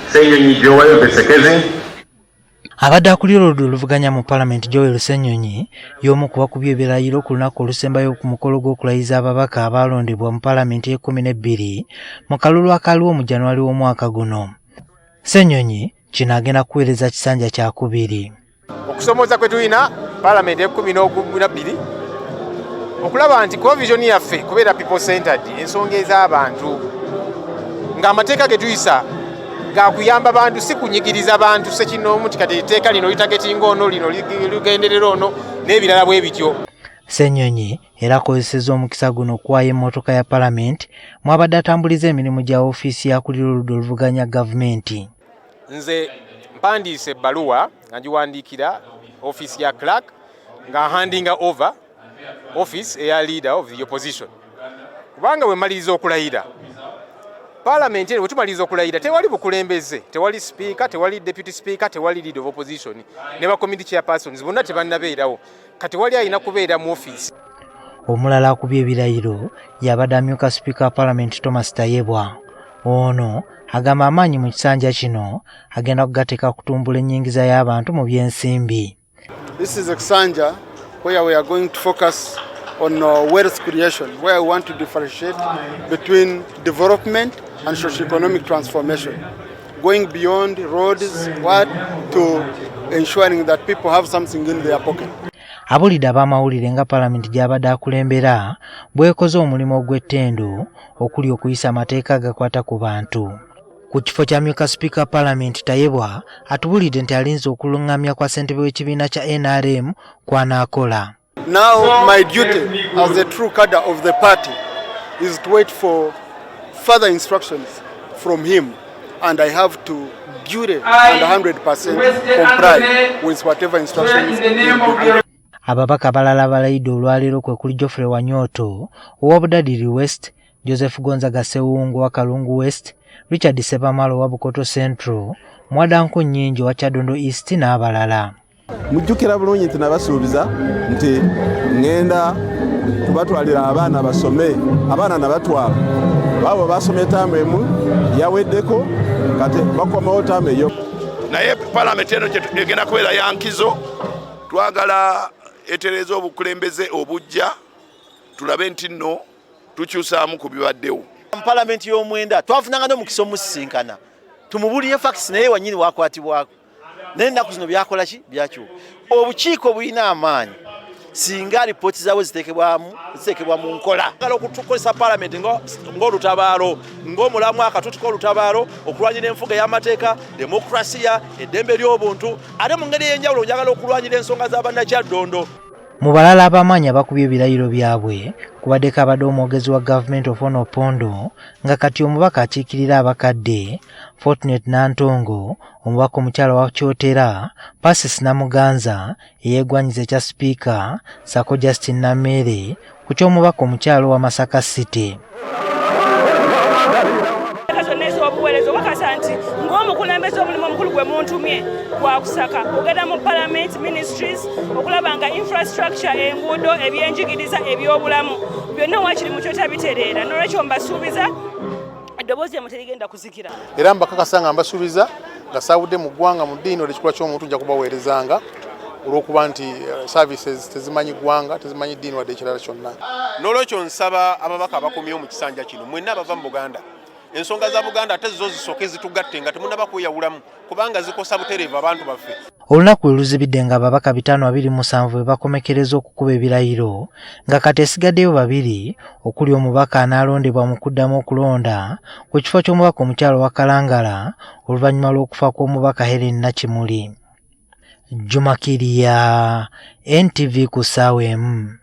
Ssenyonyi Joel Besekeze. Abadde akulira oludda oluvuganya mu Parliament Joel Ssenyonyi y'omu ku bakubye ebirayiro ku lunaku olusembayo ku mukolo gw'okulayiza ababaka abalondebwa mu Parliament y'e12 mu kalulu akaliwo mu January w'omwaka guno. Ssenyonyi kino agenda kuweereza kisanja kya kubiri. Okusomoza kwe tulina Parliament y'e12 okulaba nti vision yaffe kubeera people centered, ensonga ez'abantu ng'amateeka ge tuyisa gakuyamba bantu si kunyigiriza bantu sekinomu tikati teeka lino litagetinga ono lino ligenderera ono n'ebirala bwe bityo. Ssenyonyi era akozesezza omukisa guno okuwaayo emmotoka ya Parliament mwabadde atambuliza emirimu gya ofiisi yakulira oludda oluvuganya gavumenti. Nze mpandiise ebbaluwa nga ngiwandiikira ofiisi ya clerk nga handinga over office eya leader of the opposition. Kubanga bwe maliriza okulayira Parliament eno wetumaliriza okulayira tewali bukulembeze, tewali speaker, tewali deputy speaker, tewali leader of opposition ne ba committee chairpersons bonna tebannabeerawo kati wali alina kubeera mu office. Omulala akubye ebirayiro yabadde amyuka speaker Parliament Thomas Tayebwa. Ono agamba amaanyi mu kisanja kino agenda kugateeka kutumbula ennyingiza y'abantu mu by'ensimbi. This is a kisanja where we are going to focus on wealth creation, where we want to differentiate between development and socio-economic transformation, going beyond roads to ensuring that people have something in their pocket. Abulidde ab'amawulire nga Parliament gy'abadde akulembera bwekoze omulimu ogw'ettendo okuli okuyisa amateeka agakwata ku bantu. Ku kifo kya myuka speaker Parliament Tayebwa atubulidde nti alinze okulungamya kwa ssentebe w'ekibiina kya NRM kw'anaakola. Now my duty as a true cadre of the party is to wait for further instructions from him, and I have to duly and 100% comply with whatever instructions he will give. Ababaka abalala abalayidde olwaleero kwe kuli Geoffrey Wanyoto owa Budadiri West, Joseph Gonzaga Sewungu wa Kalungu West, Richard Sebamalo wa Bukoto Central, Mwadanko Nnyingi wa Kyadondo East n'abalala. Mujjukira bulungi nti nabasuubiza nti ngenda kubatwalira abaana basome, abaana nabatwala babo basomye taamu emu yaweddeko kati bakomawo taamu eyo. Naye Parliament eno egenda kubeera ya nkizo, twagala etereeza obukulembeze obujja tulabe nti nno tukyusaamu ku bibaddewo. Parliament y'omwenda twafunanga n'omukisa omusisinkana tumubulire facts naye wanyini wakwatibwako n'ennaku zino byakola ki byakyuka. Obukiiko bulina amaanyi singa alipooti zaabwe ziteekebwa mu nkola. Ngalo okutukozesa Parliament ng'olutabaalo ng'omulamu akatuti k'olutabaalo okulwanyira enfuga y'amateeka, demokrasiya, eddembe ly'obuntu ate mu ngeri ey'enjawulo njagala okulwanyira ensonga z'abannakyaddondo. Mu balala ab'amaanyi abakubye ebirayiro byabwe kubaddeko abadde omwogezi wa Government of Ono Opondo nga kati omubaka akiikirira abakadde, Fortnite Nantongo, omubaka omukyala wa Kyotera, Pasis Namuganza eyeegwanyiza ekya Speaker, Sako Justin Namere ku ky'omubaka omukyala wa Masaka City. Ng'omukulembeze omulimu omukulu gwe muntumye gwa kusaka ogenda mu Parliament ministries okulaba nga infrastructure, enguudo, ebyenjigiriza, ebyobulamu byonna wakiri mu kyota bitereera. N'olwekyo mbasuubiza eddoboozi lyamwe terigenda kuzikira. Era mbakakasa nga mbasuubiza nga saawudde mu ggwanga mu ddiini olw'ekikula ky'omuntu nja kubaweerezanga olw'okuba nti services tezimanyi ggwanga, tezimanyi ddiini wadde ekirala kyonna. N'olwekyo nsaba ababaka abakomyewo mu kisanja kino mwenna abava mu Buganda, ensonga za Buganda ate zo zisooke zitugatte nga temunnaba kweyawulamu kubanga zikosa butereevu abantu baffe. Olunaku lwe luzibidde nga ababaka 527 bwe bakomekereza okukuba ebirayiro nga kati esigaddeyo 2 okuli omubaka anaalondebwa mu kuddamu okulonda ku kifo ky'omubaka omukyalo wa Kalangala oluvannyuma lw'okufa kw'omubaka Helen Nakimuli. Juma Kiriya, NTV ku ssaawa emu.